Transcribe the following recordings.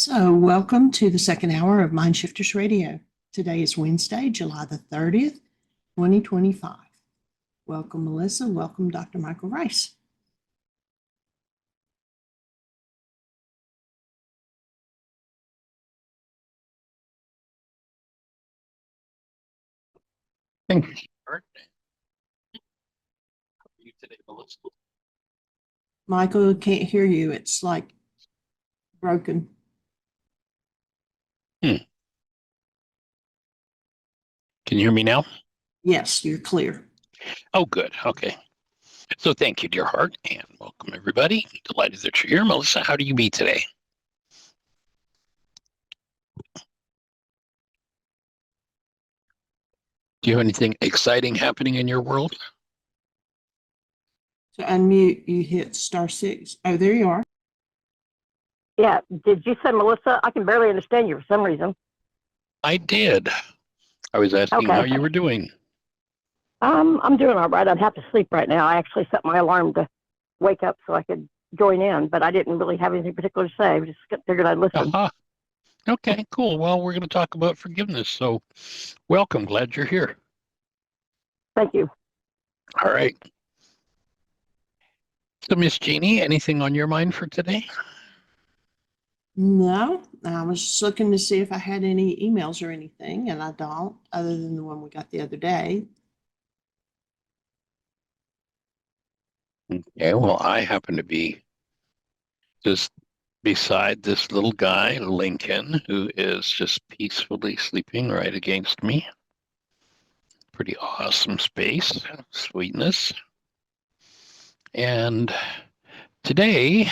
So, welcome to the second hour of MindShifters Radio. Today is Wednesday, July the 30th, 2025. Welcome, Melissa. Welcome, Dr. Michael Ryce. Thank you. How are you today, Melissa? Michael, I can't hear you. It's like broken. Can you hear me now? Yes, you're clear. Oh, good. Okay. So thank you, dear heart, and welcome, everybody. Delighted that you're here. Melissa, how do you be today? Do you have anything exciting happening in your world? To unmute, you hit *6. Oh, there you are. Yeah. Did you say Melissa? I can barely understand you for some reason. I did. I was asking how you were doing. I'm doing all right. I'd have to sleep right now. I actually set my alarm to wake up so I could join in, but I didn't really have anything particular to say. I just figured I'd listen. Aha. Okay, cool. Well, we're going to talk about forgiveness. So welcome. Glad you're here. Thank you. All right. So, Miss Jeanie, anything on your mind for today? No, I was just looking to see if I had any emails or anything, and I don't, other than the one we got the other day. Okay, well, I happen to be just beside this little guy, Lincoln, who is just peacefully sleeping right against me. Pretty awesome space, sweetness. And today,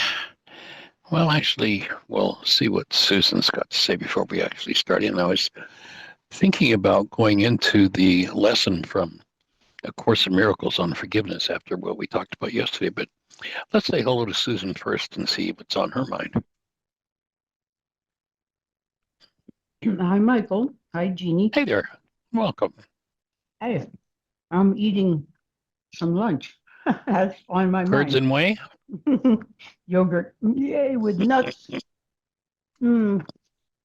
well, actually, we'll see what Susan's got to say before we actually start in. I was thinking about going into the lesson from A Course in Miracles on forgiveness after what we talked about yesterday, but let's say hello to Susan first and see what's on her mind. Hi, Michael. Hi, Jeanie. Hey there. Welcome. Hey, I'm eating some lunch. That's on my Birds mind. in way? Yogurt. Yay, with nuts.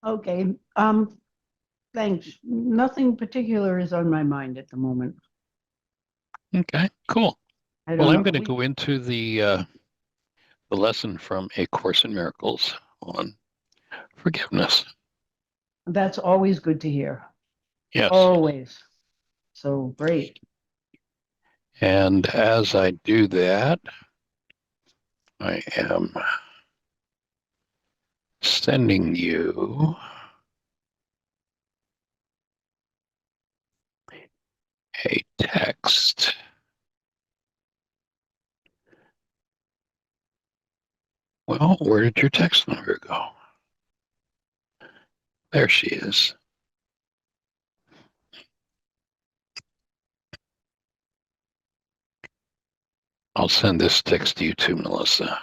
Okay. Thanks. Nothing particular is on my mind at the moment. Okay, cool. Well, I'm going to go into the lesson from A Course in Miracles on forgiveness. That's always good to hear. Yes. Always. So great. And as I do that, I am sending you a text. Well, where did your text number go? There she is. I'll send this text to you too, Melissa.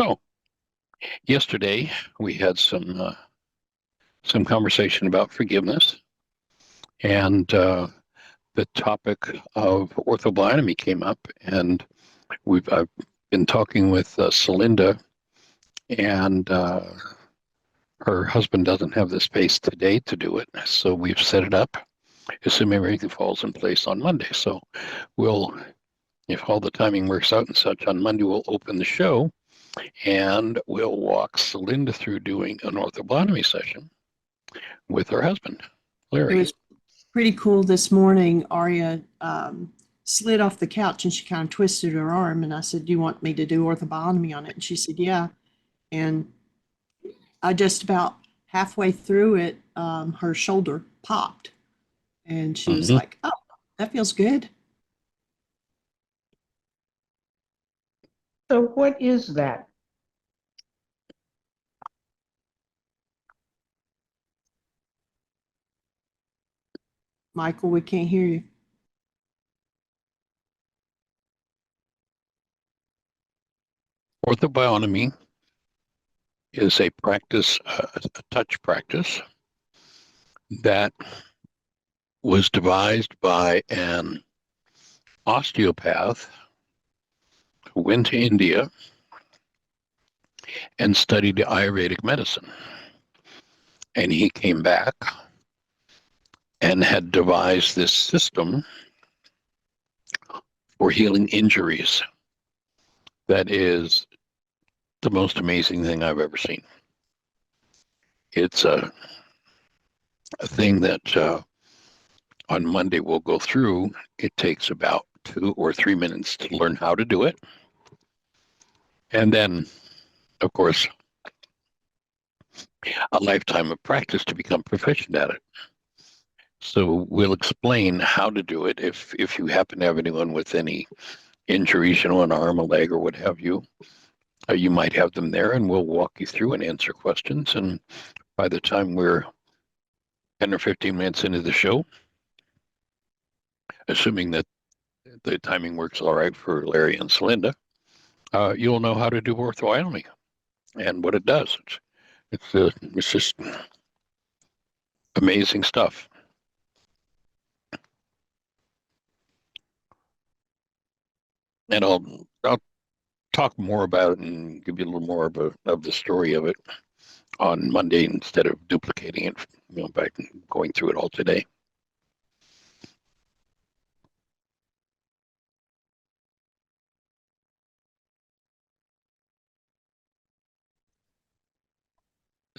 So, yesterday we had some conversation about forgiveness, and the topic of ortho-bionomy came up, and I've been talking with Celinda, and her husband doesn't have the space today to do it, so we've set it up, assuming everything falls in place on Monday. So we'll, if all the timing works out and such, on Monday we'll open the show, and we'll walk Celinda through doing an ortho-bionomy session with her husband, Larry. It was pretty cool this morning. Aria slid off the couch and she kind of twisted her arm. And I said, "Do you want me to do ortho-bionomy on it?" And she said, "Yeah." And I just about halfway through it, her shoulder popped. And she was like, "Oh, that feels good." So what is that? Michael, we can't hear you. Ortho-bionomy is a practice, a touch practice that was devised by an osteopath who went to India and studied Ayurvedic medicine. And he came back and had devised this system for healing injuries that is the most amazing thing I've ever seen. It's a thing that on Monday we'll go through. It takes about 2 or 3 minutes to learn how to do it. And then, of course, a lifetime of practice to become proficient at it. So we'll explain how to do it if you happen to have anyone with any injuries, an arm, a leg, or what have you. You might have them there, and we'll walk you through and answer questions. And by the time we're 10 or 15 minutes into the show, assuming that the timing works all right for Larry and Celinda, you'll know how to do ortho-bionomy and what it does. It's just amazing stuff. And I'll talk more about it and give you a little more of the story of it on Monday instead of duplicating it, by going through it all today.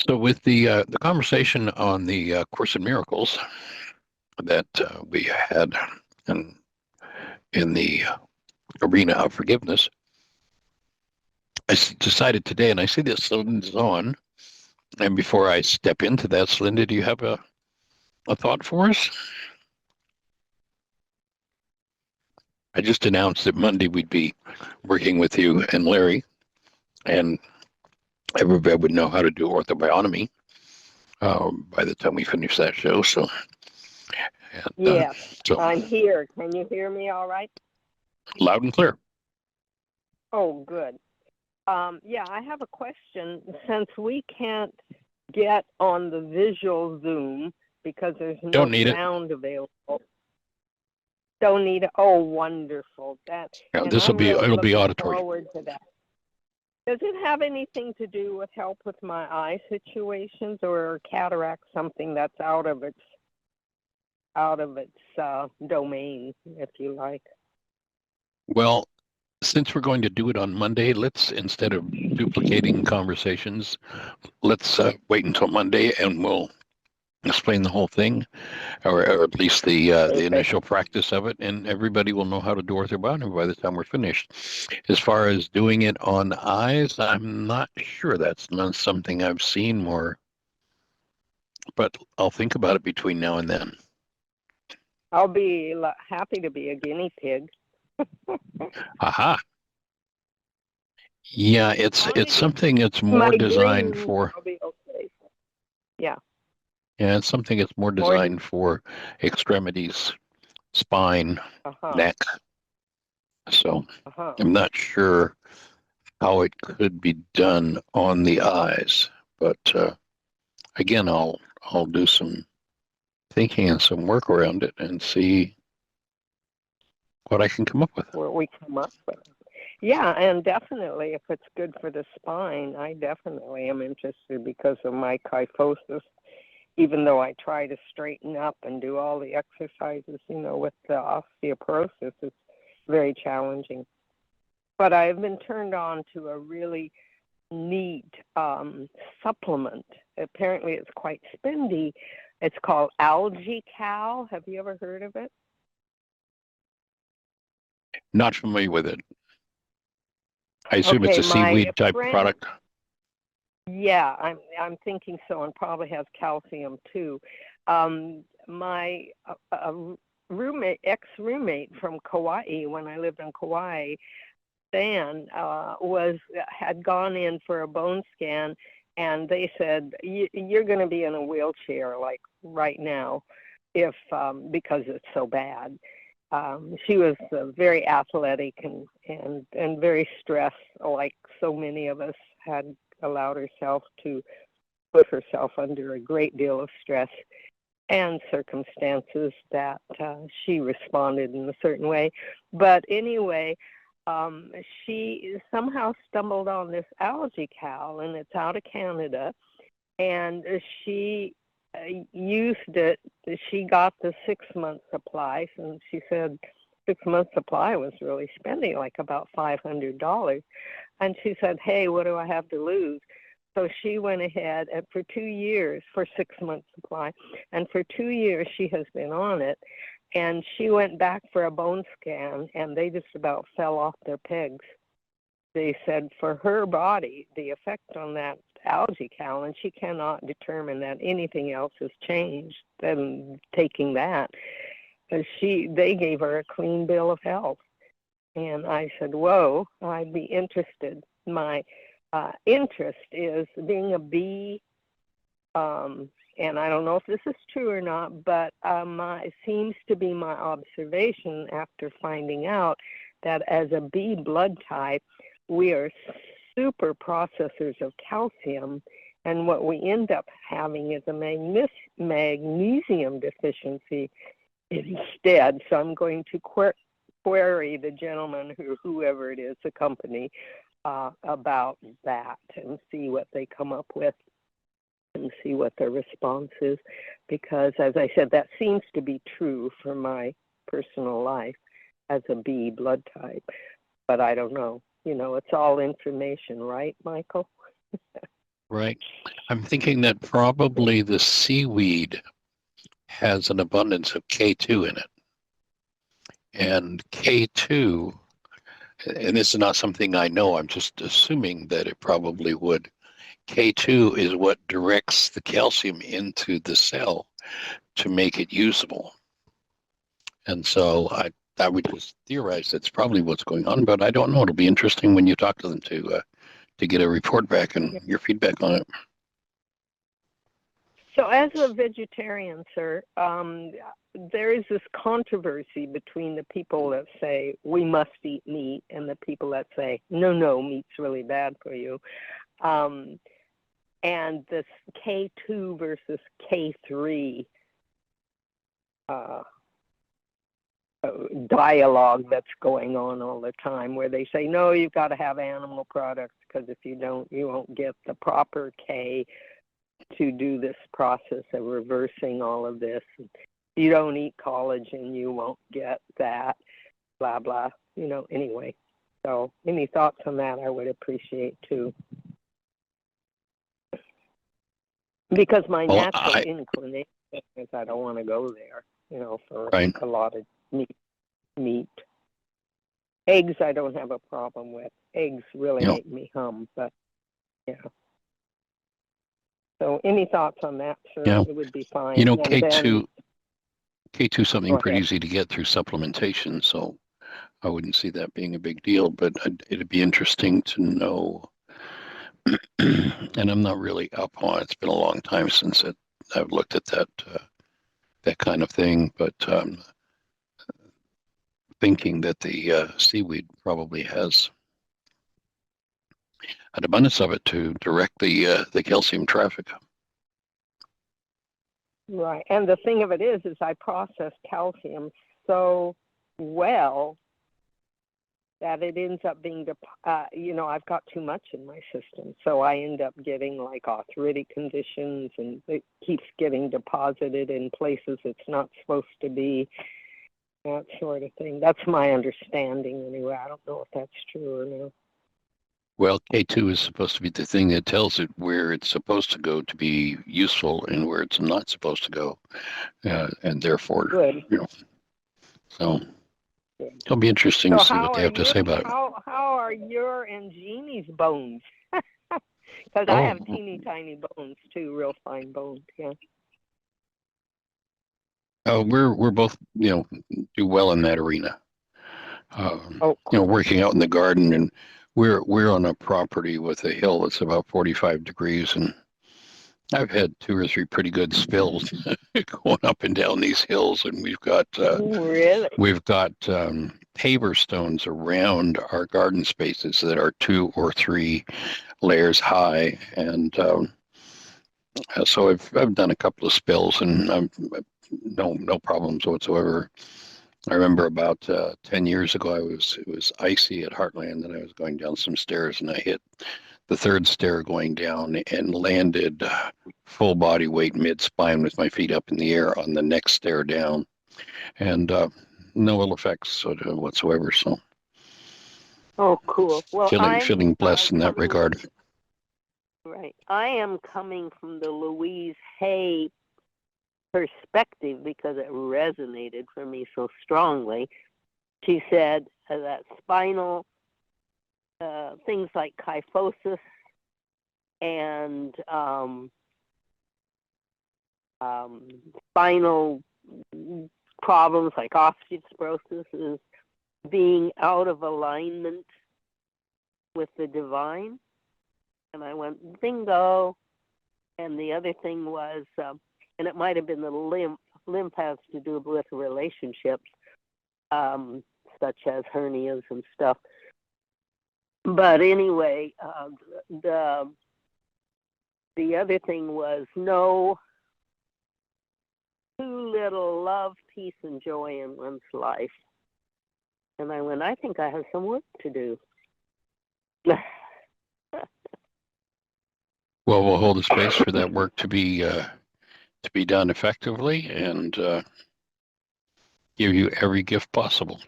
So with the conversation on the Course in Miracles that we had in the arena of forgiveness, I decided today, and I see that Celinda's on, and before I step into that, Celinda, do you have a thought for us? I just announced that Monday we'd be working with you and Larry, and everybody would know how to do ortho-bionomy by the time we finish that show. So, Yes, I'm here. Can you hear me all right? Loud and clear. Oh, good. Yeah, I have a question. Since we can't get on the visual Zoom because there's no sound available. Don't need it. Oh, wonderful. It'll be auditory. Forward to that. Does it have anything to do with help with my eye situations, or cataract something that's out of its domain, if you like? Well, since we're going to do it on Monday, let's, instead of duplicating conversations, let's wait until Monday and we'll explain the whole thing, or at least the initial practice of it, and everybody will know how to do ortho-bionomy by the time we're finished. As far as doing it on eyes, I'm not sure. That's not something I've seen more, but I'll think about it between now and then. I'll be happy to be a guinea pig. Aha. Yeah, it's something that's more designed for. I'll be okay. Yeah. Yeah, it's something that's more designed for extremities, spine, neck. So I'm not sure how it could be done on the eyes, but again, I'll do some thinking and some work around it and see what I can come up with. What we come up with. Yeah, and definitely if it's good for the spine, I definitely am interested because of my kyphosis. Even though I try to straighten up and do all the exercises, with the osteoporosis, it's very challenging. But I've been turned on to a really neat supplement. Apparently it's quite spendy. It's called Algae Cow. Have you ever heard of it? Not familiar with it. I assume it's a seaweed type product. Yeah, I'm thinking so, and probably has calcium too. My ex-roommate from Kauai, when I lived in Kauai, Stan, had gone in for a bone scan, and they said you're going to be in a wheelchair like right now, because it's so bad. She was very athletic and very stressed, like so many of us had allowed herself to put herself under a great deal of stress. and circumstances that she responded in a certain way. But anyway, she somehow stumbled on this algae cal, and it's out of Canada, and she used it. She got the 6-month supply, and she said 6-month supply was really spending like about $500. And she said, hey, what do I have to lose? So she went ahead, and for 2 years, for 6-month supply, and for 2 years she has been on it. And she went back for a bone scan, and they just about fell off their pegs. They said for her body, the effect on that algae cal, and she cannot determine that anything else has changed than taking that. They gave her a clean bill of health. And I said, whoa, I'd be interested. My interest is being a bee, and I don't know if this is true or not, but it seems to be my observation after finding out that as a B blood type, we are super processors of calcium, and what we end up having is a magnesium deficiency instead. So I'm going to query the gentleman, whoever it is, the company, about that and see what they come up with and see what their response is, because as I said, that seems to be true for my personal life as a B blood type, but I don't know. It's all information, right, Michael? Right. I'm thinking that probably the seaweed has an abundance of K2 in it. And K2, and this is not something I know, I'm just assuming that it probably would. K2 is what directs the calcium into the cell to make it usable. And so I would just theorize that's probably what's going on, but I don't know. It'll be interesting when you talk to them to get a report back and your feedback on it. So as a vegetarian, sir, there is this controversy between the people that say we must eat meat and the people that say, no, meat's really bad for you. And this K2 versus K3 dialogue that's going on all the time, where they say, no, you've got to have animal products, because if you don't, you won't get the proper K to do this process of reversing all of this. If you don't eat collagen, you won't get that, blah, blah, anyway. So any thoughts on that I would appreciate too. Because my natural inclination is I don't want to go there, for right. a lot of meat. Eggs I don't have a problem with. Eggs really make me hum, but yeah. So any thoughts on that, sir? Yeah. It would be fine. K2 is something Go pretty ahead. easy to get through supplementation, so I wouldn't see that being a big deal, but it'd be interesting to know. And I'm not really up on it. It's been a long time since I've looked at that kind of thing, but thinking that the seaweed probably has an abundance of it to direct the calcium traffic. Right. And the thing of it is I process calcium so well that it ends up being, I've got too much in my system. So I end up getting like arthritic conditions, and it keeps getting deposited in places it's not supposed to be, that sort of thing. That's my understanding anyway. I don't know if that's true or not. Well, K2 is supposed to be the thing that tells it where it's supposed to go to be useful and where it's not supposed to go. And therefore, Good. So it'll be interesting to see what they have to say about it. How are your and Jeanie's bones? Because I have teeny tiny bones too, real fine bones. Yeah. We're both do well in that arena. Working out in the garden, and we're on a property with a hill that's about 45 degrees, and I've had 2 or 3 pretty good spills going up and down these hills, and we've got paver stones around our garden spaces that are 2 or 3 layers high, and So I've done a couple of spills, and no problems whatsoever. I remember about 10 years ago, it was icy at Heartland, and I was going down some stairs, and I hit the third stair going down and landed full body weight mid spine with my feet up in the air on the next stair down, and no ill effects whatsoever. So Oh, cool. Well, feeling blessed in that regard. Right. I am coming from the Louise Hay perspective because it resonated for me so strongly. She said that spinal things like kyphosis and spinal problems like osteoporosis is being out of alignment with the divine. And I went, bingo. And the other thing was, and it might have been the lymph. Lymph has to do with relationships, such as hernias and stuff. But anyway, the other thing was no too little love, peace, and joy in one's life. And I went, I think I have some work to do. Well, we'll hold a space for that work to be done effectively, and give you every gift possible.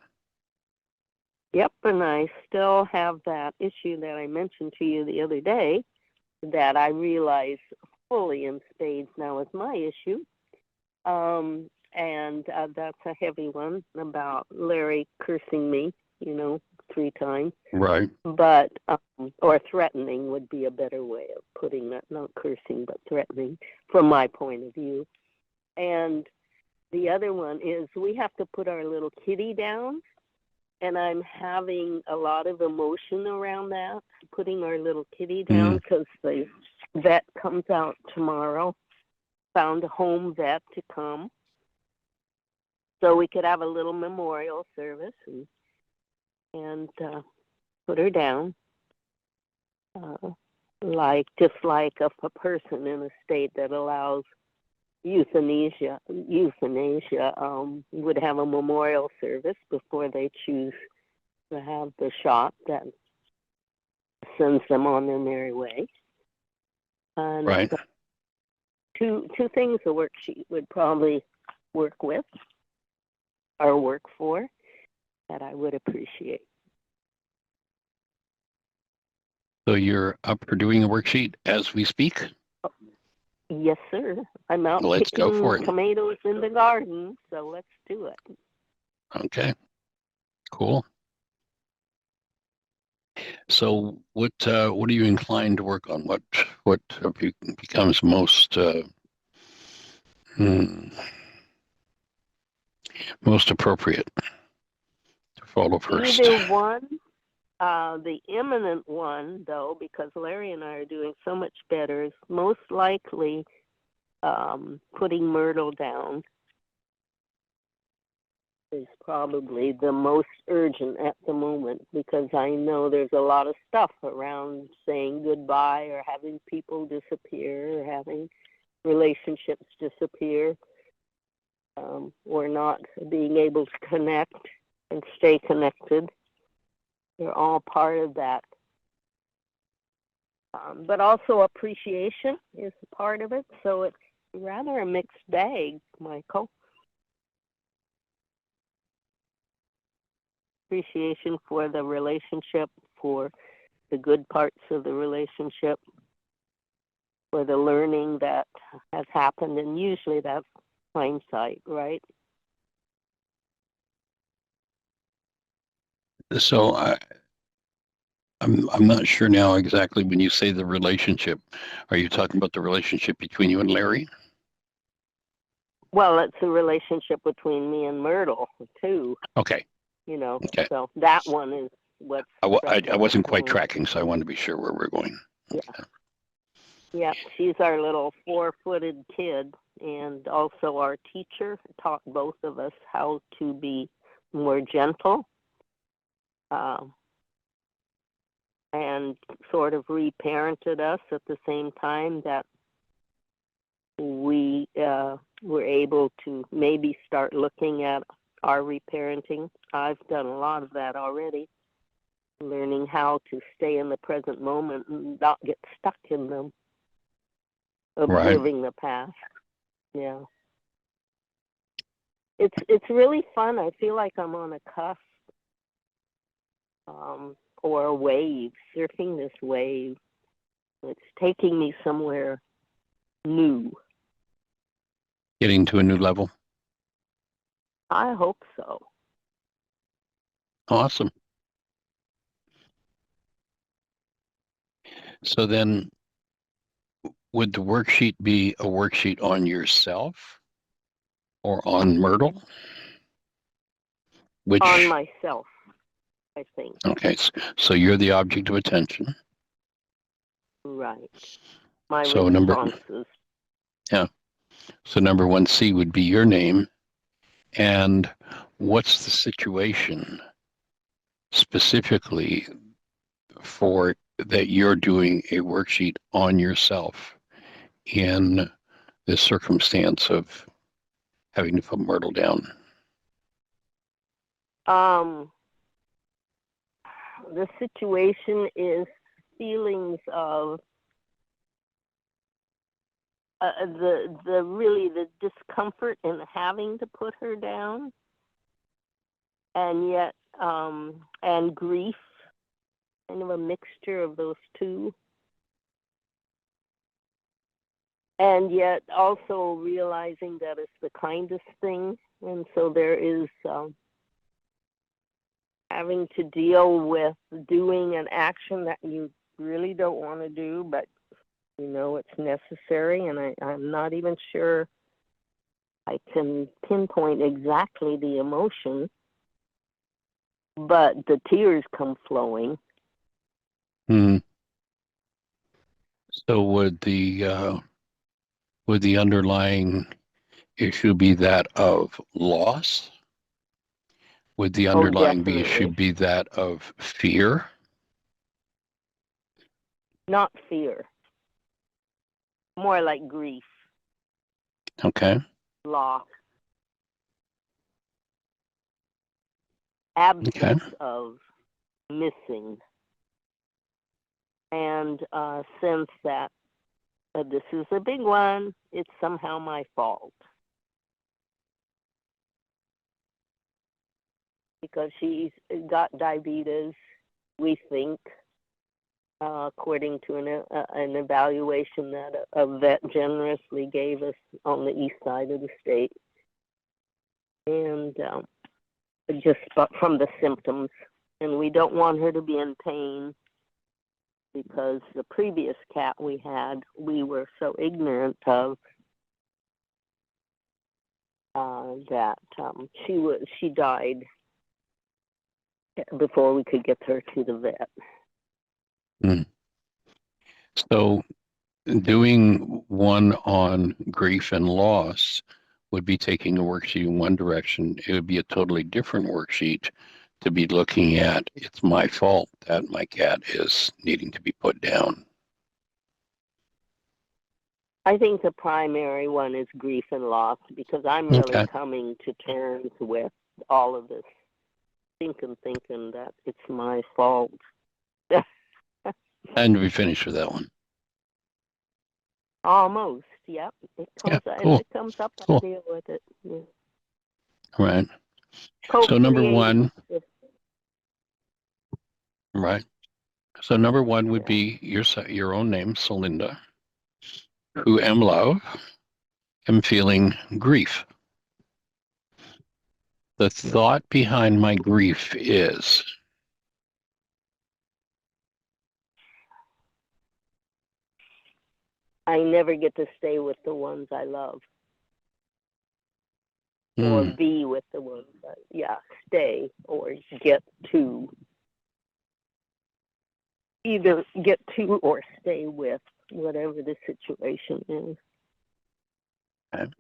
Yep, and I still have that issue that I mentioned to you the other day that I realize fully in spades now is my issue. And that's a heavy one about Larry cursing me, 3 times. Right. But, or threatening would be a better way of putting that, not cursing, but threatening from my point of view. And the other one is we have to put our little kitty down. And I'm having a lot of emotion around that, putting our little kitty down, because the vet comes out tomorrow, found a home vet to come. So we could have a little memorial service and put her down, just like a person in a state that allows euthanasia would have a memorial service before they choose to have the shot that sends them on their merry way. And right. Two things a worksheet would probably work with or work for that I would appreciate. So you're up for doing a worksheet as we speak? Yes, sir. I'm out Let's go for picking it. tomatoes in the garden, so let's do it. Okay. Cool. So what are you inclined to work on? What becomes most most appropriate to follow first? Either one. The imminent one, though, because Larry and I are doing so much better, is most likely putting Myrtle down is probably the most urgent at the moment, because I know there's a lot of stuff around saying goodbye or having people disappear or having relationships disappear or not being able to connect and stay connected. They're all part of that. But also appreciation is part of it. So it's rather a mixed bag, Michael. Appreciation for the relationship, for the good parts of the relationship, for the learning that has happened. And usually that's hindsight, right? So I'm not sure now exactly when you say the relationship. Are you talking about the relationship between you and Larry? Well, it's a relationship between me and Myrtle too. Okay. Okay. So that one is what's. I wasn't quite tracking, so I wanted to be sure where we're going. Yeah. Yeah, she's our little 4-footed kid, and also our teacher taught both of us how to be more gentle, and sort of reparented us at the same time. That we were able to maybe start looking at our reparenting. I've done a lot of that already, learning how to stay in the present moment and not get stuck in them, observing the past. Yeah. It's really fun. I feel like I'm on a cusp, or a wave, surfing this wave. It's taking me somewhere new. Getting to a new level. I hope so. Awesome. So then, would the worksheet be a worksheet on yourself or on Myrtle? Which, On myself, I think. okay, so you're the object of attention. Right. My So responses. So number 1C would be your name. And what's the situation specifically for that you're doing a worksheet on yourself in this circumstance of having to put Myrtle down? The situation is feelings of the discomfort in having to put her down, and yet and grief, kind of a mixture of those two, and yet also realizing that it's the kindest thing, and so there is having to deal with doing an action that you really don't want to do, but you know it's necessary, and I'm not even sure I can pinpoint exactly the emotion, but the tears come flowing. So would the underlying issue be that of loss? Would the underlying issue be that of fear? Not fear. More like grief. Okay. Loss. Absence of missing. And sense that this is a big one, it's somehow my fault. Because she's got diabetes, we think, according to an evaluation that a vet generously gave us on the east side of the state. And just from the symptoms. And we don't want her to be in pain, because the previous cat we had, we were so ignorant of that she died before we could get her to the vet. So doing one on grief and loss would be taking a worksheet in one direction. It would be a totally different worksheet to be looking at, it's my fault that my cat is needing to be put down. I think the primary one is grief and loss, because I'm really coming to terms with all of this thinking that it's my fault. And we finished with that one. Almost, yep. It comes, cool. If it comes up, Cool. I'll deal with it. Yeah. Right. So number one, right. So number one would be your own name, Celinda, who am love, am feeling grief. The thought behind my grief is, I never get to stay with the ones I love. Or be with the ones stay or get to. Either get to or stay with, whatever the situation is. Okay.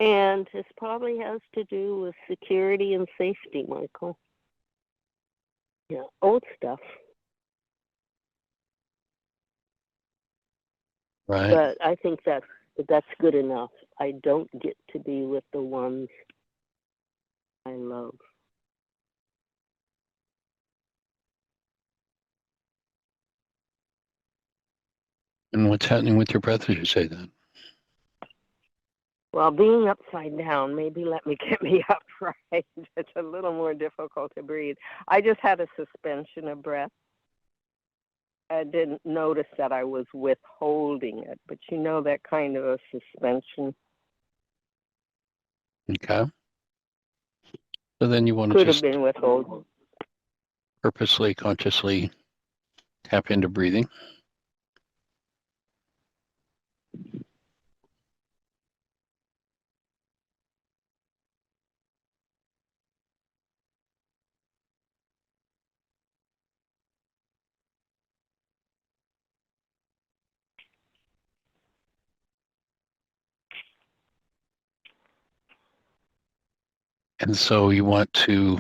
And this probably has to do with security and safety, Michael. Yeah, old stuff. Right. But I think that's good enough. I don't get to be with the ones I love. And what's happening with your breath as you say that? Well, being upside down, maybe let me get me upright. It's a little more difficult to breathe. I just had a suspension of breath. I didn't notice that I was withholding it, but you know that kind of a suspension. Okay. So then you want to Could have just been withholding. purposely, consciously tap into breathing. And so you want to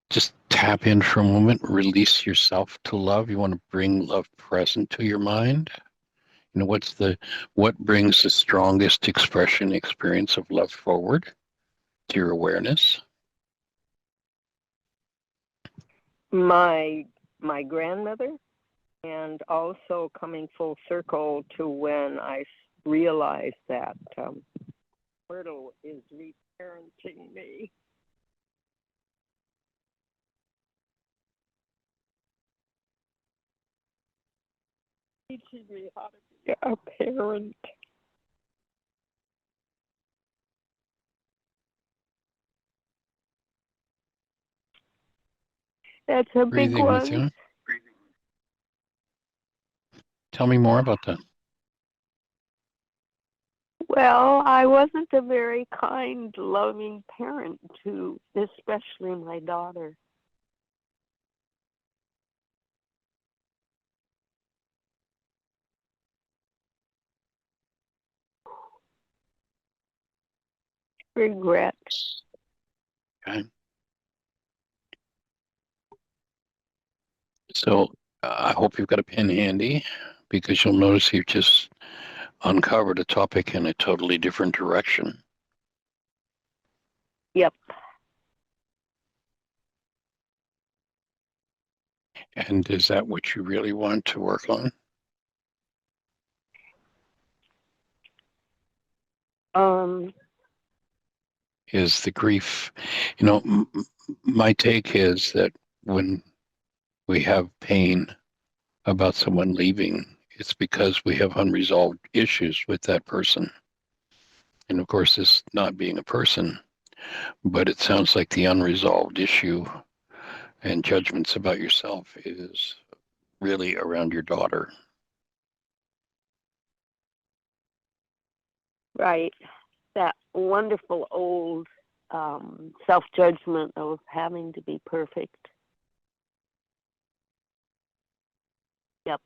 just tap in for a moment, release yourself to love. You want to bring love present to your mind. You know, what brings the strongest expression, experience of love forward to your awareness? My grandmother, and also coming full circle to when I realized that Myrtle is reparenting me. Teaching me how to be a parent. That's a big Breathing with one. you. Tell me more about that. Well, I wasn't a very kind, loving parent to especially my daughter. Regret. Okay. So I hope you've got a pen handy, because you'll notice you've just uncovered a topic in a totally different direction. Yep. And is that what you really want to work on? Is the grief, you know, my take is that when we have pain about someone leaving, it's because we have unresolved issues with that person. And of course, this not being a person, but it sounds like the unresolved issue and judgments about yourself is really around your daughter. Right. That wonderful old self-judgment of having to be perfect. Yep.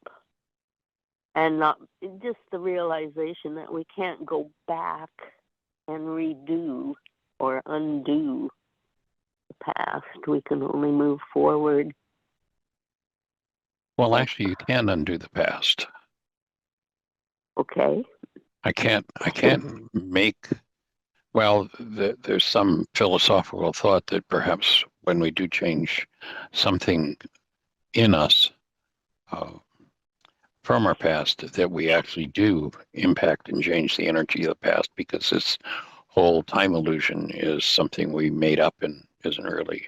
And not just the realization that we can't go back and redo or undo the past. We can only move forward. Well, actually, you can undo the past. Okay. I can't make, well, there's some philosophical thought that perhaps when we do change something in us from our past, that we actually do impact and change the energy of the past, because this whole time illusion is something we made up and isn't really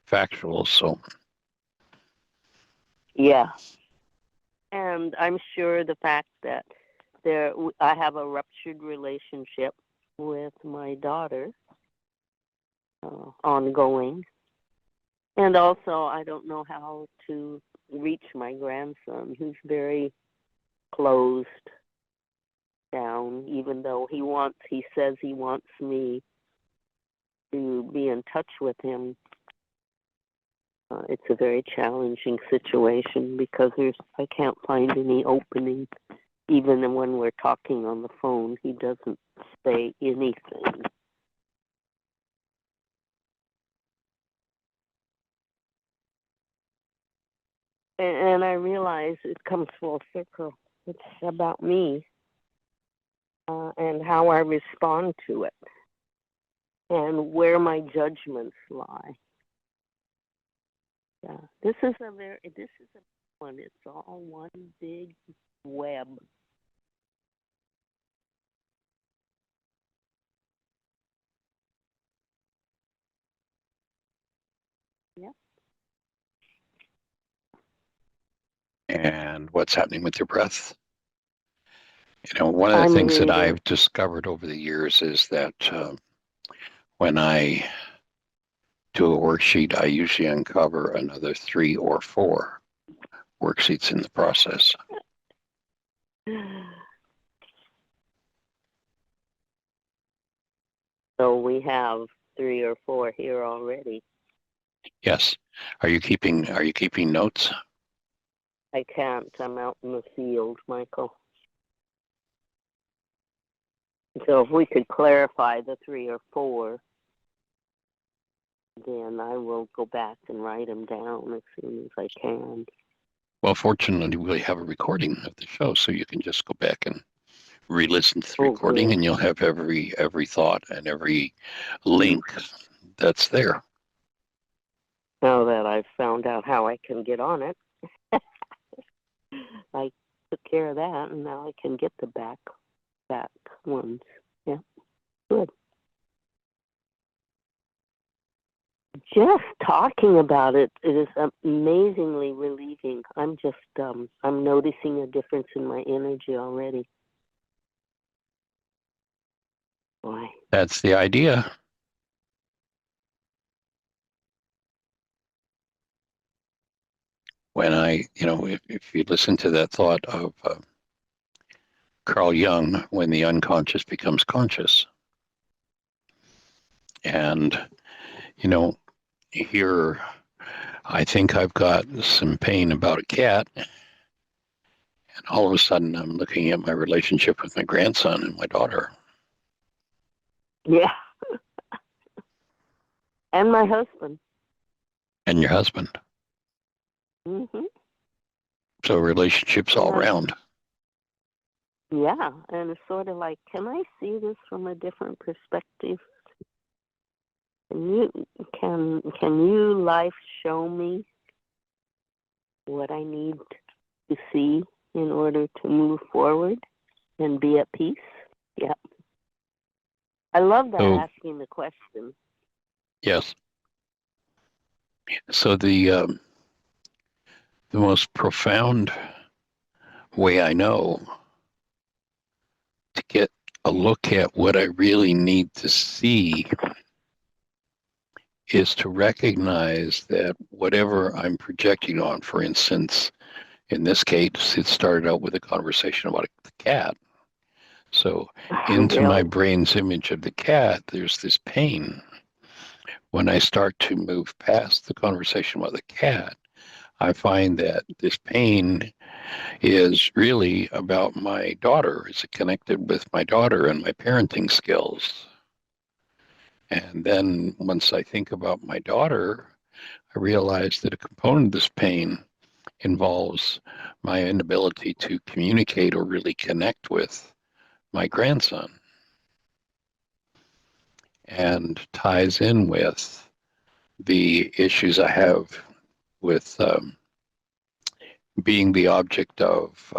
factual. So Yeah. And I'm sure the fact that I have a ruptured relationship with my daughter, ongoing. And also, I don't know how to reach my grandson, who's very closed down, even though he says he wants me to be in touch with him. It's a very challenging situation because I can't find any opening. Even when we're talking on the phone, he doesn't say anything. and I realize it comes full circle. It's about me and how I respond to it and where my judgments lie. Yeah, this is a one. It's all one big web. Yep. And what's happening with your breath? One of the I'm things that breathing. I've discovered over the years is that when I do a worksheet, I usually uncover another 3 or 4 worksheets in the process. So we have 3 or 4 here already. Yes. Are you keeping notes? I can't. I'm out in the field, Michael. So if we could clarify the 3 or 4, then I will go back and write them down as soon as I can. Well, fortunately, we have a recording of the show, so you can just go back and re-listen to the recording, good. and you'll have every thought and every link that's there. Now that I've found out how I can get on it, I took care of that, and now I can get the back ones. Yeah, good. Just talking about it is amazingly relieving. I'm just, I'm noticing a difference in my energy already. Boy. That's the idea. When if you listen to that thought of Carl Jung, when the unconscious becomes conscious, and here I think I've got some pain about a cat, and all of a sudden I'm looking at my relationship with my grandson and my daughter. Yeah. And my husband. And your husband. Mm-hmm. So relationships all around. Yeah, and it's sort of like, can I see this from a different perspective? Can you, life, show me what I need to see in order to move forward and be at peace? Yeah. I love that, asking the question. Yes. So the most profound way I know to get a look at what I really need to see is to recognize that whatever I'm projecting on, for instance, in this case, it started out with a conversation about the cat. So into my brain's image of the cat, there's this pain. When I start to move past the conversation about the cat, I find that this pain is really about my daughter. It's connected with my daughter and my parenting skills. And then once I think about my daughter, I realize that a component of this pain involves my inability to communicate or really connect with my grandson, and ties in with the issues I have with being the object of,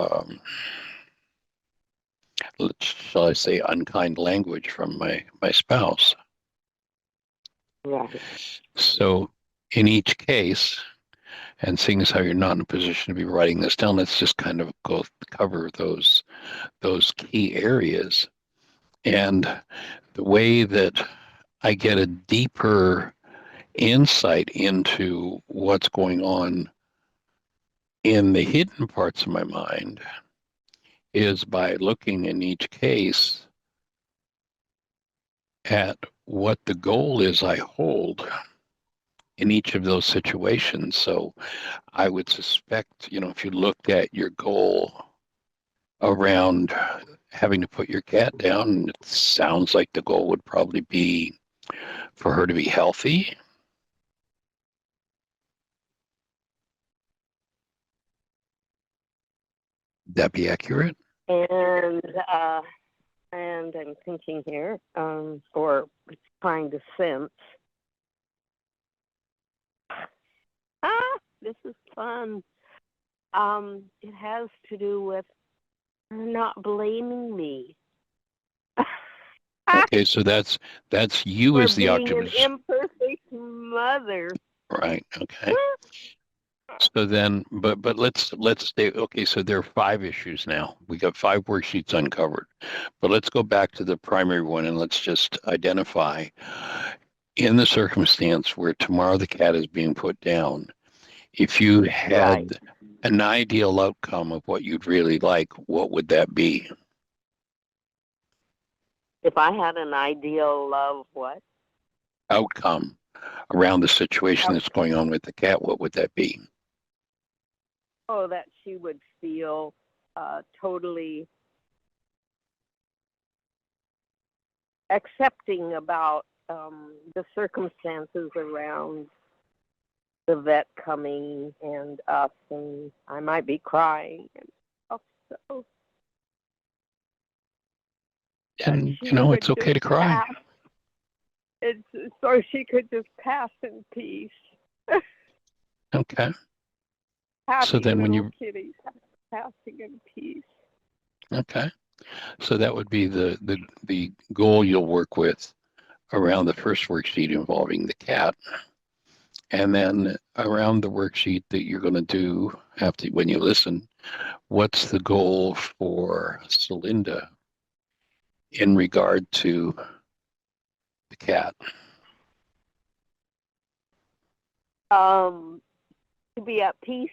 shall I say, unkind language from my spouse. Right. So in each case, and seeing as how you're not in a position to be writing this down, let's just kind of go cover those key areas. And the way that I get a deeper insight into what's going on in the hidden parts of my mind is by looking in each case at what the goal is I hold in each of those situations. So I would suspect, if you looked at your goal around having to put your cat down, it sounds like the goal would probably be for her to be healthy. that be accurate? And I'm thinking here, or trying to sense. This is fun. It has to do with her not blaming me. Okay, so that's you For as the being an octopus. imperfect mother. Right. Okay. So then, but let's stay. Okay, so there are 5 issues now. We got 5 worksheets uncovered, but let's go back to the primary one and let's just identify in the circumstance where tomorrow the cat is being put down. If you had Right. an ideal outcome of what you'd really like, what would that be? If I had an ideal of what? Outcome around the situation that's going on with the cat, what would that be? Oh, that she would feel totally accepting about the circumstances around the vet coming and us, and I might be crying and stuff. So And she it's would okay to just cry. pass. It's so she could just pass in peace. Okay. Happy So then when little you kitties passing in peace. okay. So that would be the goal you'll work with around the first worksheet involving the cat. And then around the worksheet that you're going to do after when you listen, what's the goal for Celinda in regard to the cat? To be at peace.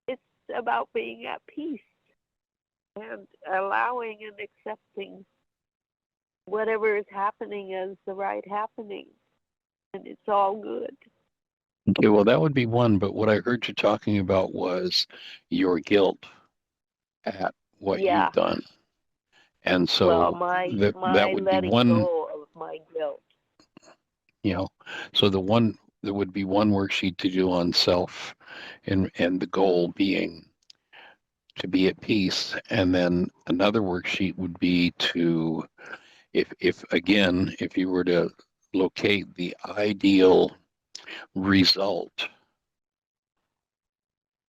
It's about being at peace and allowing and accepting whatever is happening as the right happening, and it's all good. Okay, well, that would be one, but what I heard you talking about was your guilt at what Yeah. you've done. And so Well, my that would be letting one, go of my guilt. So there would be one worksheet to do on self and the goal being to be at peace. And then another worksheet would be to, if you were to locate the ideal result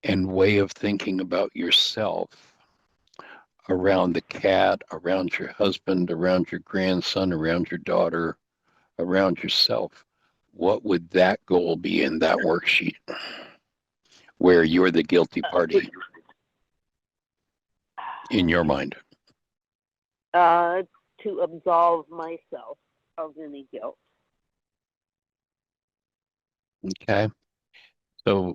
and way of thinking about yourself around the cat, around your husband, around your grandson, around your daughter, around yourself, what would that goal be in that worksheet where you're the guilty party in your mind? To absolve myself of any guilt. Okay. So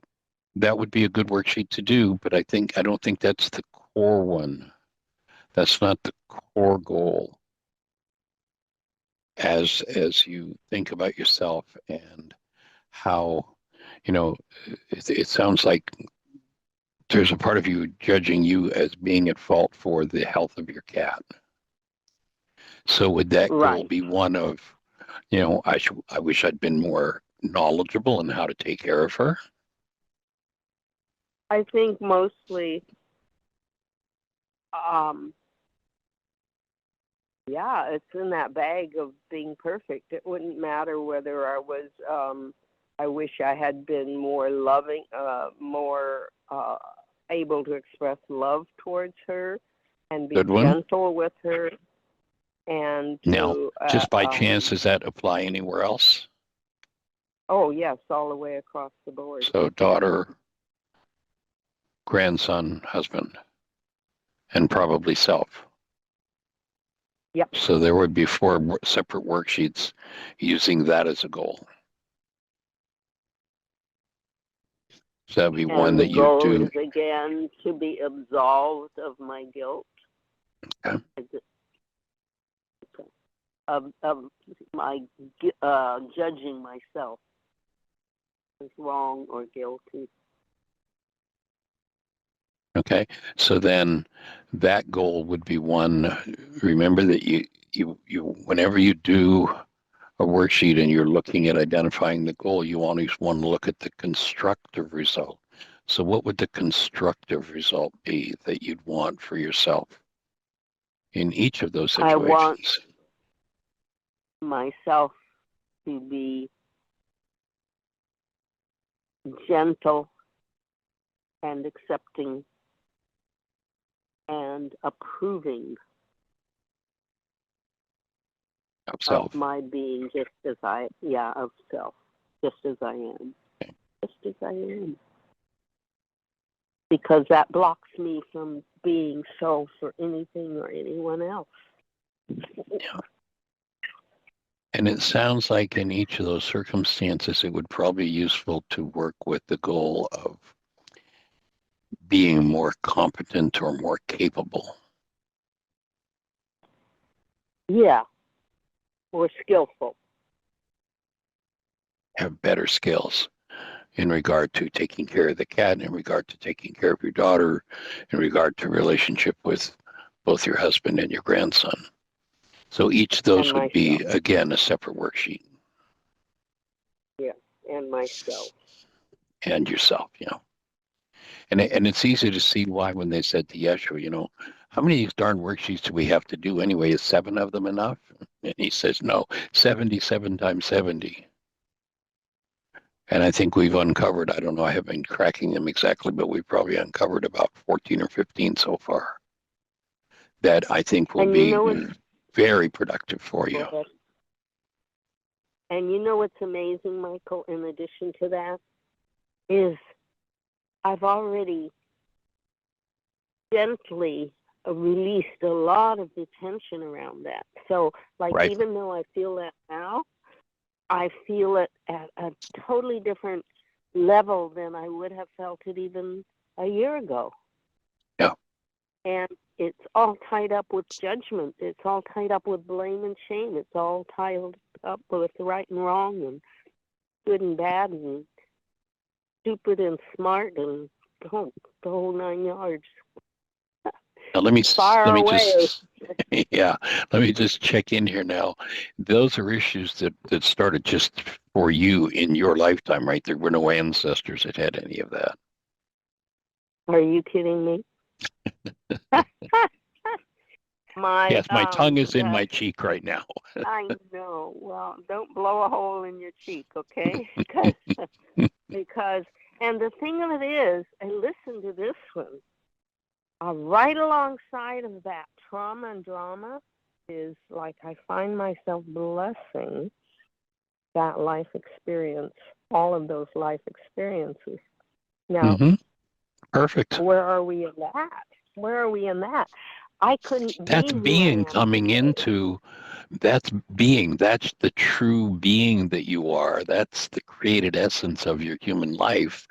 that would be a good worksheet to do, but I don't think that's the core one. That's not the core goal as you think about yourself and how, it sounds like there's a part of you judging you as being at fault for the health of your cat. So would that goal Right. be one of, I wish I'd been more knowledgeable in how to take care of her? I think mostly, yeah, it's in that bag of being perfect. It wouldn't matter whether I was, I wish I had been more loving, more able to express love towards her and be Good one. gentle with her. And Now, to, just by chance, does that apply anywhere else? Oh, yes, all the way across the board. So daughter, grandson, husband, and probably self. Yep. So there would be 4 separate worksheets using that as a goal. So that would be one that the you goal do. is, again, to be absolved of my guilt. Okay. Of my judging myself as wrong or guilty. Okay. So then that goal would be one. Remember that you whenever you do a worksheet and you're looking at identifying the goal, you always want to look at the constructive result. So what would the constructive result be that you'd want for yourself in each of those I want situations? myself to be gentle and accepting and approving Of of self. my being just as of self, just as I am. Just as I am. Because that blocks me from being so for anything or anyone else. Yeah. And it sounds like in each of those circumstances, it would probably be useful to work with the goal of being more competent or more capable. Yeah. Or skillful. Have better skills in regard to taking care of the cat, in regard to taking care of your daughter, in regard to relationship with both your husband and your grandson. So each of those And would be, myself. again, a separate worksheet. Yeah. And myself. And yourself, And it's easy to see why when they said to Yeshua, how many of these darn worksheets do we have to do anyway? Is 7 of them enough? And he says, no, 77 times 70. And I think we've uncovered, I don't know, I haven't been cracking them exactly, but we've probably uncovered about 14 or 15 so far that I think will And you be know it's very productive for you. And you know what's amazing, Michael, in addition to that, is I've already gently released a lot of the tension around that. So, Right. even though I feel that now, I feel it at a totally different level than I would have felt it even a year ago. Yeah. And it's all tied up with judgment. It's all tied up with blame and shame. It's all tied up with right and wrong and good and bad and stupid and smart and the whole 9 yards. Now let me Far away. just let me just check in here now. Those are issues that started just for you in your lifetime, right? There were no ancestors that had any of that. Are you kidding me? Yes, my tongue is in my cheek right now. I know. Well, don't blow a hole in your cheek, okay? Because and the thing of it is, and listen to this one, right alongside of that trauma and drama is like I find myself blessing that life experience, all of those life experiences. Now, Perfect. where are we in that? Where are we in that? I couldn't be That's who being I am coming today. into, that's being, that's the true being that you are. That's the created essence of your human life.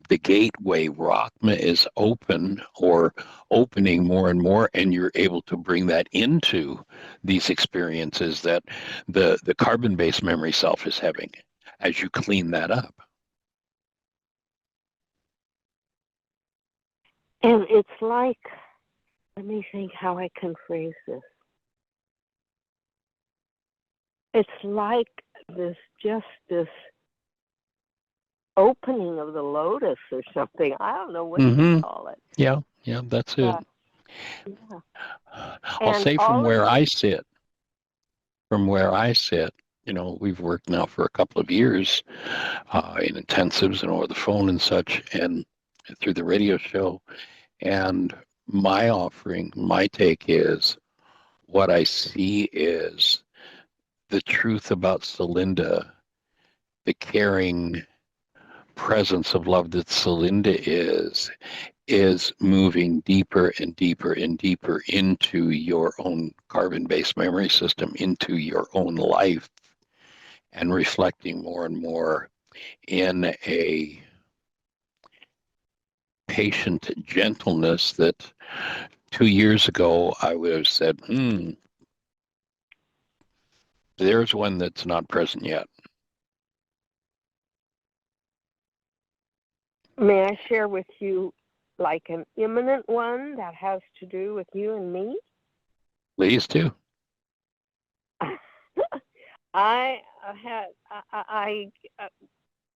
The gateway, Rachma, is open or opening more and more, and you're able to bring that into these experiences that the carbon-based memory self is having as you clean that up. And it's like, let me think how I can phrase this. It's like this opening of the lotus or something. I don't know what you call it. Yeah, that's it. Yeah. I'll say from where I sit, we've worked now for a couple of years in intensives and over the phone and such, and through the radio show. And my offering, my take is what I see is the truth about Celinda, the caring presence of love that Celinda is moving deeper and deeper and deeper into your own carbon-based memory system, into your own life, and reflecting more and more in a patient gentleness that 2 years ago I would have said, there's one that's not present yet. May I share with you like an imminent one that has to do with you and me? Please do. I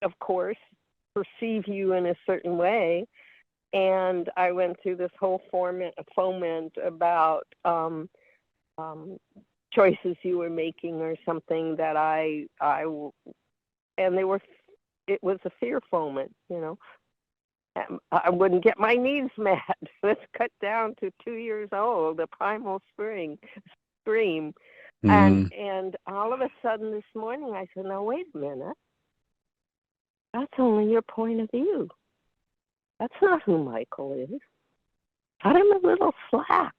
of course, perceive you in a certain way. And I went through this whole foment about choices you were making or something that and it was a fear foment, you know. I wouldn't get my needs met. Let's cut down to 2 years old, a primal scream. And all of a sudden this morning I said, now wait a minute. That's only your point of view. That's not who Michael is. Cut him a little slack.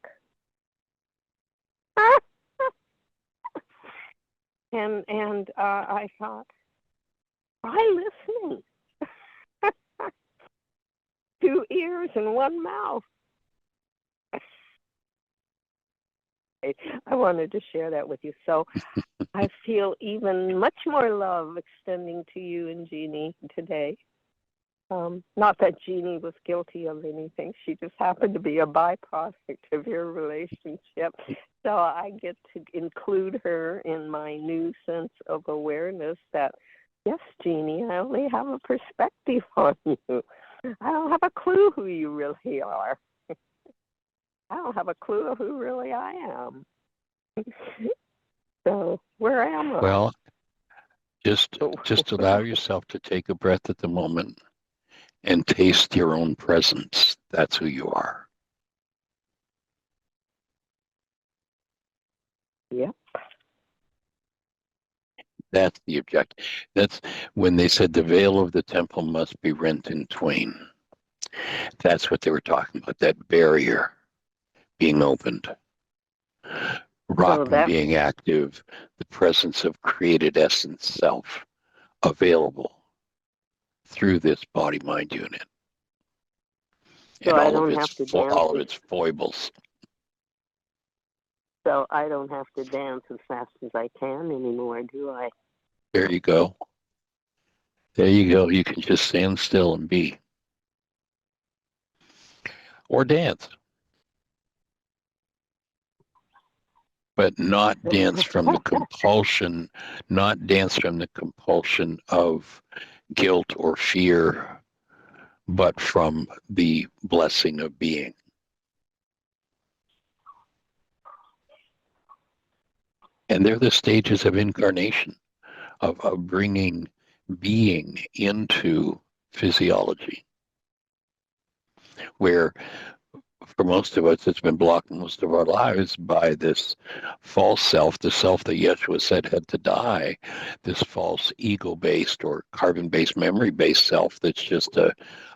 and I thought, try listening. 2 ears and 1 mouth. I wanted to share that with you. So I feel even much more love extending to you and Jeanie today. Not that Jeanie was guilty of anything. She just happened to be a byproduct of your relationship. So I get to include her in my new sense of awareness that, yes, Jeanie, I only have a perspective on you. I don't have a clue who you really are. I don't have a clue of who really I am. So where am I? Well, just allow yourself to take a breath at the moment and taste your own presence. That's who you are. Yep. That's the objective. That's when they said the veil of the temple must be rent in twain. That's what they were talking about, that barrier being opened. Rapan being active, the presence of created essence self available through this body-mind unit. So and I all don't of have its to dance. all of its foibles. So I don't have to dance as fast as I can anymore, do I? There you go. There you go. You can just stand still and be. Or dance. But not dance from the compulsion, not dance from the compulsion of guilt or fear, but from the blessing of being. And they're the stages of incarnation, of bringing being into physiology, where for most of us, it's been blocked most of our lives by this false self, the self that Yeshua said had to die, this false ego-based or carbon-based, memory-based self that's just a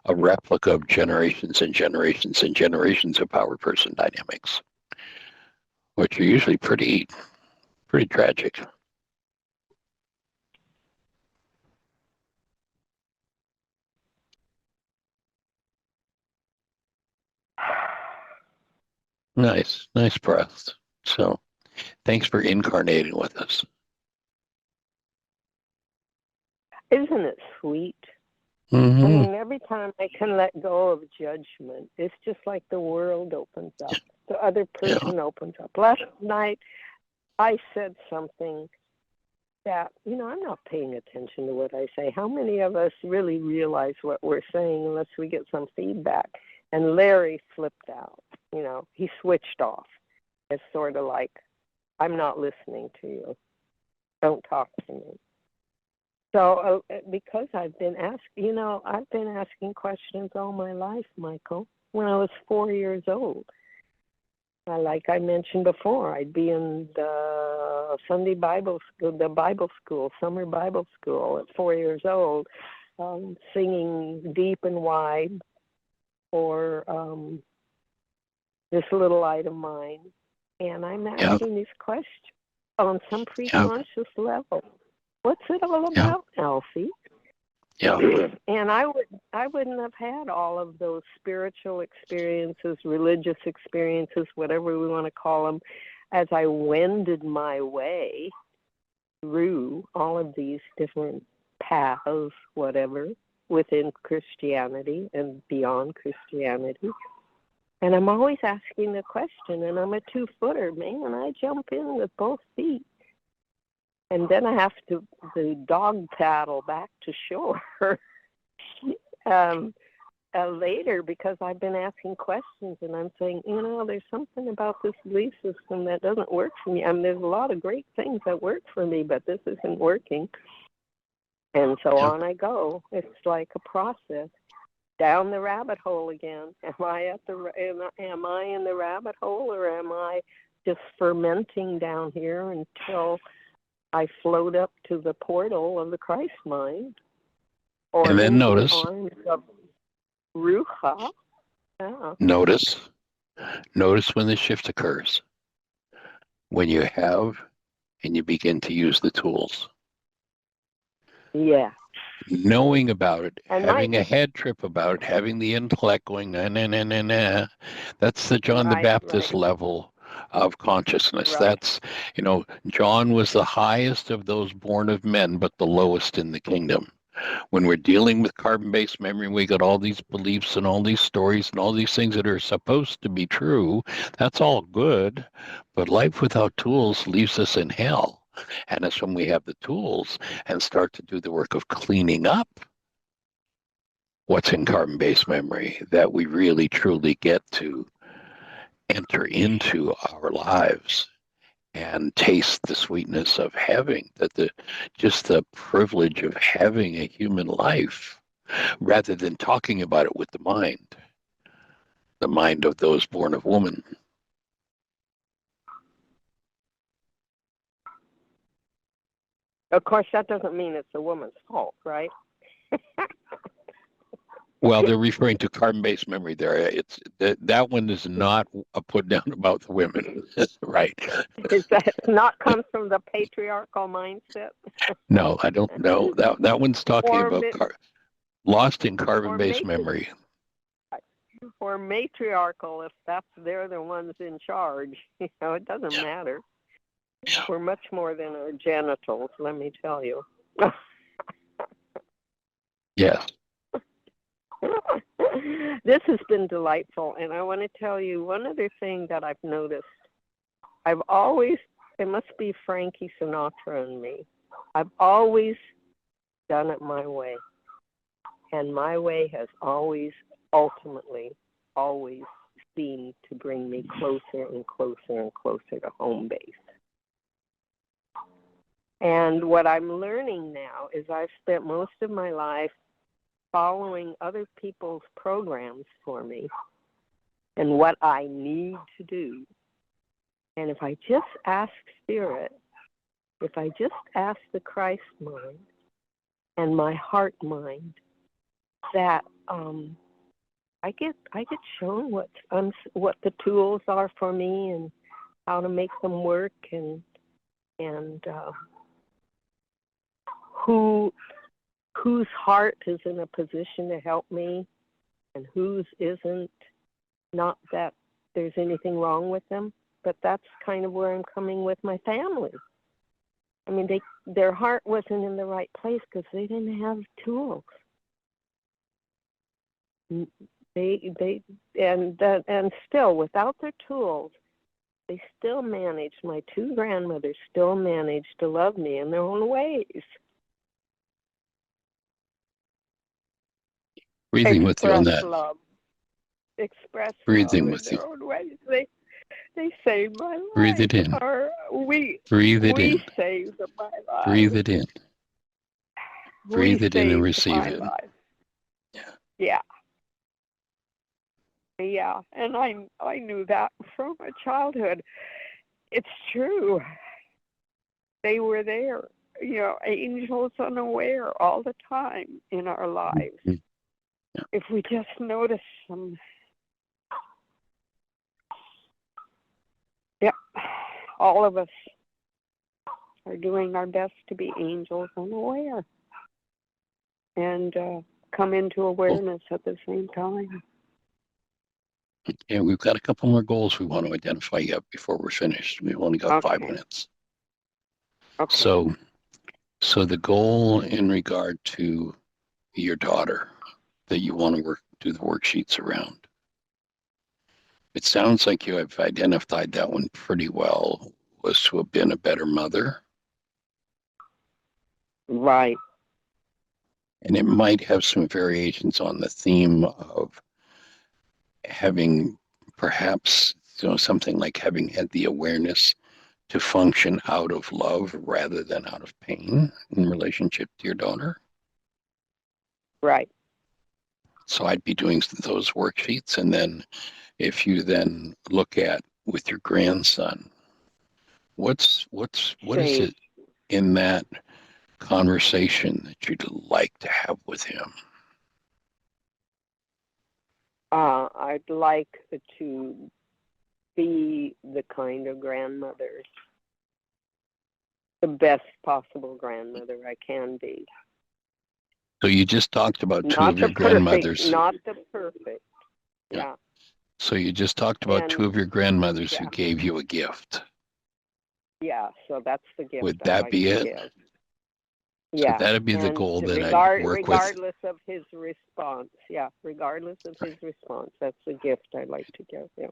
replica of generations and generations and generations of power person dynamics, which are usually pretty tragic. Nice breath. So thanks for incarnating with us. Isn't it sweet? Mm-hmm. I mean, every time I can let go of judgment, it's just like the world opens up. The other person opens up. Last night, I said something that, I'm not paying attention to what I say. How many of us really realize what we're saying unless we get some feedback? And Larry flipped out. He switched off. It's sort of like, I'm not listening to you. Don't talk to me. So because I've been asking questions all my life, Michael. When I was 4 years old, like I mentioned before, I'd be in the Sunday Bible school, summer Bible school at 4 years old, singing Deep and Wide, or This Little Light of Mine. And I'm asking these questions on some pre-conscious level. What's it all about, Elsie? Yeah. And I wouldn't have had all of those spiritual experiences, religious experiences, whatever we want to call them, as I wended my way through all of these different paths, whatever, within Christianity and beyond Christianity. And I'm always asking the question, and I'm a 2-footer, man. I jump in with both feet. And then I have to dog paddle back to shore. later, because I've been asking questions and I'm saying, there's something about this belief system that doesn't work for me. I mean, there's a lot of great things that work for me, but this isn't working. And so on I go. It's like a process. Down the rabbit hole again. Am I in the rabbit hole, or am I just fermenting down here until I float up to the portal of the Christ mind? Or And then into notice. the arms of Rucha. Yeah. Notice when the shift occurs. When you have and you begin to use the tools. Yeah. Knowing about it, And having a head trip about it, having the intellect going, nah, nah, nah, nah, nah. That's the John the Baptist level of consciousness. Right. That's, John was the highest of those born of men, but the lowest in the kingdom. When we're dealing with carbon-based memory, we got all these beliefs and all these stories and all these things that are supposed to be true. That's all good, but life without tools leaves us in hell. And it's when we have the tools and start to do the work of cleaning up what's in carbon-based memory that we really truly get to enter into our lives and taste the sweetness of having just the privilege of having a human life, rather than talking about it with the mind of those born of woman. Of course, that doesn't mean it's a woman's fault, right? Well, they're referring to carbon-based memory there. It's that one is not a put down about the women, right? Is that not come from the patriarchal mindset? No, I don't know. That one's talking about lost in carbon-based or memory. Or matriarchal, if they're the ones in charge. It doesn't matter. We're much more than our genitals, let me tell you. Yes. This has been delightful, and I want to tell you one other thing that I've noticed. It must be Frankie Sinatra in me. I've always done it my way, and my way has ultimately always seemed to bring me closer and closer and closer to home base. And what I'm learning now is I've spent most of my life following other people's programs for me and what I need to do. And if I just ask Spirit, if I just ask the Christ mind and my heart mind, that I get shown what the tools are for me and how to make them work, and whose heart is in a position to help me and whose isn't. Not that there's anything wrong with them, but that's kind of where I'm coming with my family. I mean, their heart wasn't in the right place because they didn't have tools. And still, without their tools, they still managed. My two grandmothers still managed to love me in their own ways. Breathing with you on that. Love. Express Breathing love with in you. their own ways. They saved my life. Breathe it in. Breathe it in. We saved my life. Breathe it in. Breathe it in and saved receive my it. life. Yeah. Yeah, and I knew that from my childhood. It's true. They were there, angels unaware all the time in our lives. Mm-hmm. Yeah. If we just notice them. Yep, all of us are doing our best to be angels unaware and come into awareness at the same time. And we've got a couple more goals we want to identify yet before we're finished. We've only got 5 minutes. Okay. So the goal in regard to your daughter that you want to do the worksheets around. It sounds like you have identified that one pretty well, was to have been a better mother. Right. And it might have some variations on the theme of having perhaps, something like having had the awareness to function out of love rather than out of pain in relationship to your daughter. Right. So I'd be doing those worksheets. And then if you then look at with your grandson, what is Same. it in that conversation that you'd like to have with him? I'd like to be the kind of grandmother, the best possible grandmother I can be. So you just talked about two Not of your the perfect, grandmothers. not the perfect. Yeah. Yeah. So you just talked about And- two of your grandmothers who yeah. gave you a gift. Yeah. So that's the gift Would I'd that like be to it? give. So Yeah. that'd be the And goal that I'd work with. regardless of his response. Yeah. Regardless of his response, that's the gift I'd like to give him.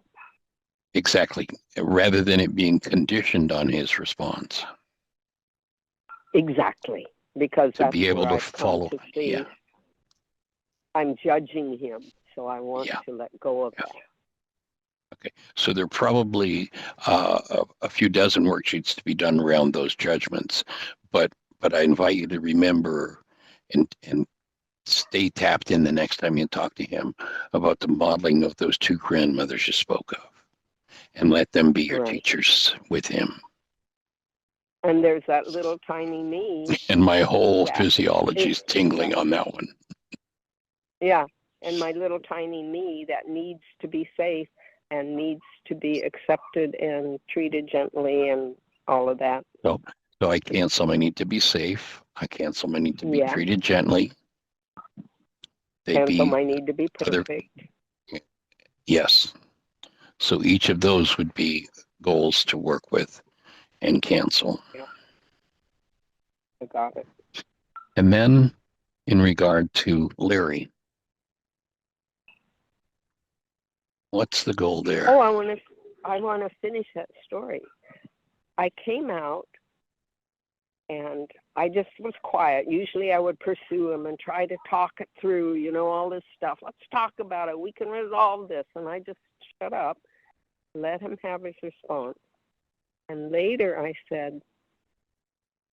Exactly. Rather than it being conditioned on his response. Exactly. Because To that's be able where to I've come follow. to see. Yeah. I'm judging him, so I want Yeah. to let go of Yeah. that. Okay. So there are probably a few dozen worksheets to be done around those judgments, but I invite you to remember and stay tapped in the next time you talk to him about the modeling of those two grandmothers you spoke of, and let them be your Right. teachers with him. And there's that little tiny me. And my whole Yeah. physiology is tingling on that one. Yeah. And my little tiny me that needs to be safe and needs to be accepted and treated gently and all of that. So I cancel. I need to be safe. I cancel. I need to be Yeah. treated gently. They Cancel be my need to be other. perfect. Yes. So each of those would be goals to work with and cancel. I got it. And then in regard to Larry, what's the goal there? Oh, I want to finish that story. I came out and I just was quiet. Usually I would pursue him and try to talk it through, all this stuff. Let's talk about it. We can resolve this. And I just shut up, let him have his response. And later I said,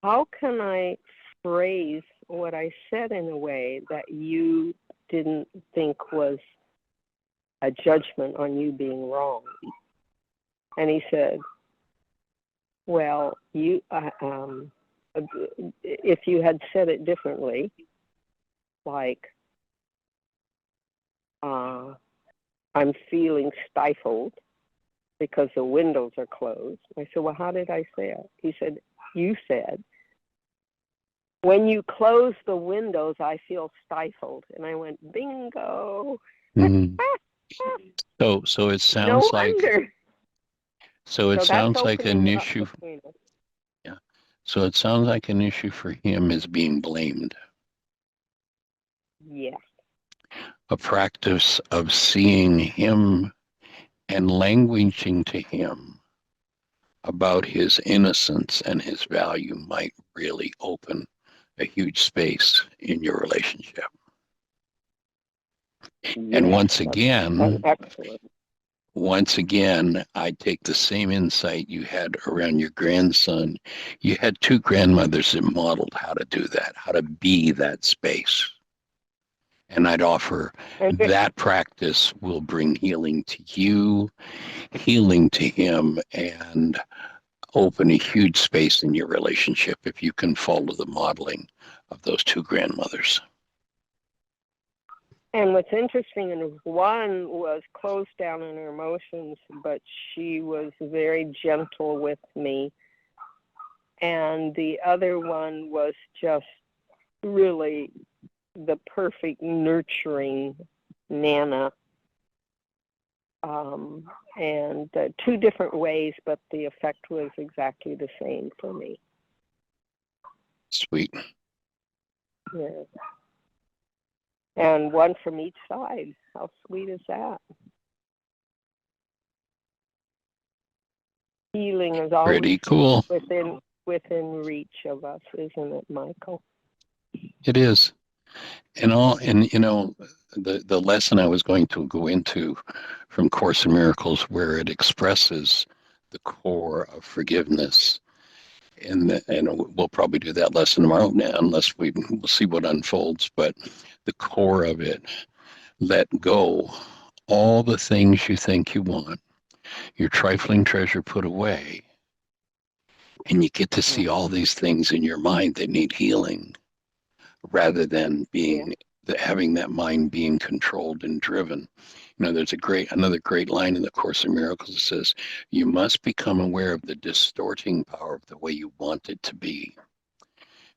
how can I phrase what I said in a way that you didn't think was a judgment on you being wrong? And he said, well, if you had said it differently, like, I'm feeling stifled because the windows are closed. I said, well, how did I say it? He said, you said, when you close the windows, I feel stifled. And I went, bingo. Mm. So it sounds No like. wonder. So it So that's sounds like an opening up issue. between us. Yeah. So it sounds like an issue for him is being blamed. Yes. A practice of seeing him and languaging to him about his innocence and his value might really open a huge space in your relationship. And Yes, once again, I take the same insight you had around your grandson. You had two grandmothers that modeled how to do that, how to be that space. And I'd offer that practice will bring healing to you, healing to him, and open a huge space in your relationship if you can follow the modeling of those two grandmothers. And what's interesting is one was closed down in her emotions, but she was very gentle with me. And the other one was just really the perfect nurturing Nana. And two different ways, but the effect was exactly the same for me. Sweet. Yeah. And one from each side. How sweet is that? Healing is always Pretty cool. within reach of us, isn't it, Michael? It is. And the lesson I was going to go into from Course in Miracles, where it expresses the core of forgiveness, and we'll probably do that lesson tomorrow now, unless we'll see what unfolds. But the core of it, let go all the things you think you want, your trifling treasure put away, and you get to see all these things in your mind that need healing, rather than having that mind being controlled and driven. There's another great line in the Course in Miracles that says, you must become aware of the distorting power of the way you want it to be.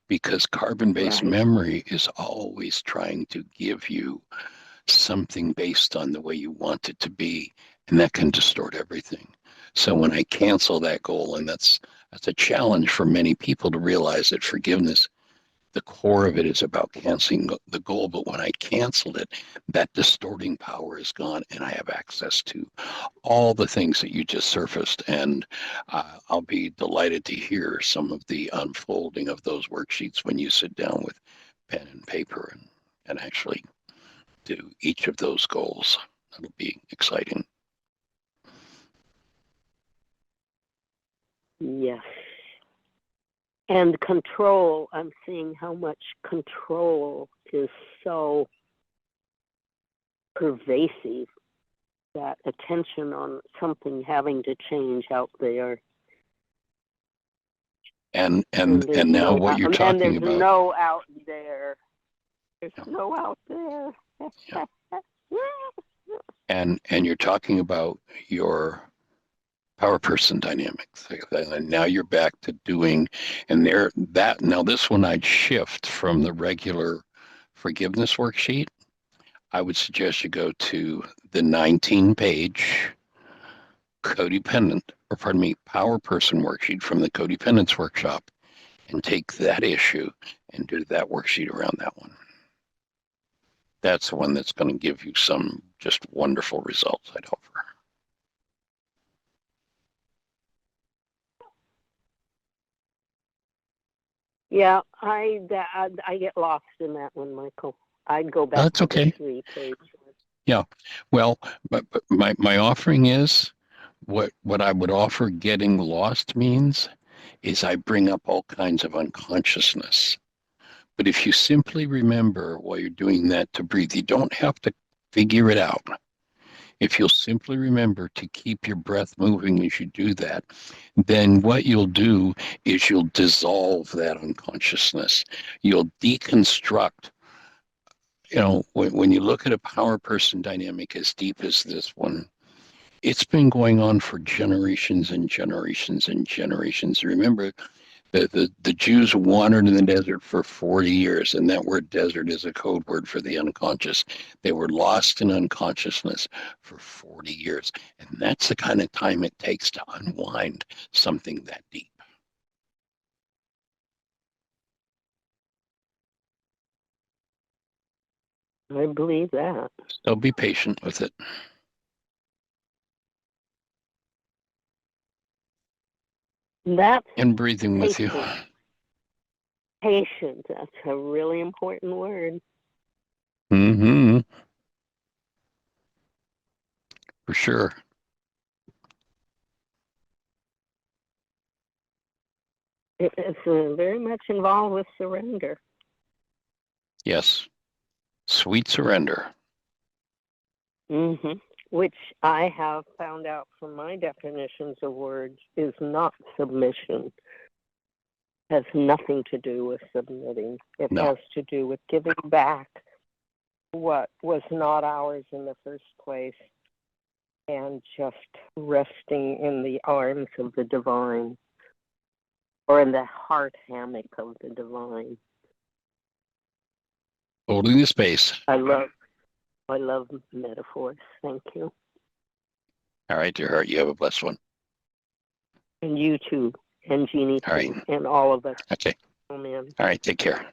Because carbon-based memory is always trying to give you something based on the way you want it to be, and that can distort everything. So when I cancel that goal, and that's a challenge for many people to realize that forgiveness, the core of it is about canceling the goal, but when I canceled it, that distorting power is gone, and I have access to all the things that you just surfaced. And I'll be delighted to hear some of the unfolding of those worksheets when you sit down with pen and paper and actually do each of those goals. That'll be exciting. Yes. And control, I'm seeing how much control is so pervasive, that attention on something having to change out there. And now what you're talking and there's about. no out there. There's no out there. Yeah. And you're talking about your power person dynamics. And now you're back to doing, now this one I'd shift from the regular forgiveness worksheet. I would suggest you go to the 19-page power person worksheet from the codependence workshop, and take that issue and do that worksheet around that one. That's the one that's going to give you some just wonderful results, I'd offer. Yeah, I get lost in that one, Michael. I'd go back That's to okay. the 3-page. Yeah, well, but my offering is, what I would offer getting lost means is I bring up all kinds of unconsciousness. But if you simply remember while you're doing that to breathe, you don't have to figure it out. If you'll simply remember to keep your breath moving as you do that, then what you'll do is you'll dissolve that unconsciousness. You'll deconstruct. When you look at a power person dynamic as deep as this one, it's been going on for generations and generations and generations. Remember, the Jews wandered in the desert for 40 years, and that word desert is a code word for the unconscious. They were lost in unconsciousness for 40 years, and that's the kind of time it takes to unwind something that deep. I believe that. So be patient with it. That's And breathing with you. patient. That's a really important word. Mm-hmm. For sure. It's very much involved with surrender. Yes. Sweet surrender. Mm-hmm. Which I have found out from my definitions of words is not submission. Has nothing to do with submitting. It has to do with giving back what was not ours in the first place, and just resting in the arms of the divine, or in the heart hammock of the divine. Holding the space. I love metaphors. Thank you. All right, dear heart, you have a blessed one. And you too. And Jeanie too. All right. And all of us. Okay. Amen. All right, take care.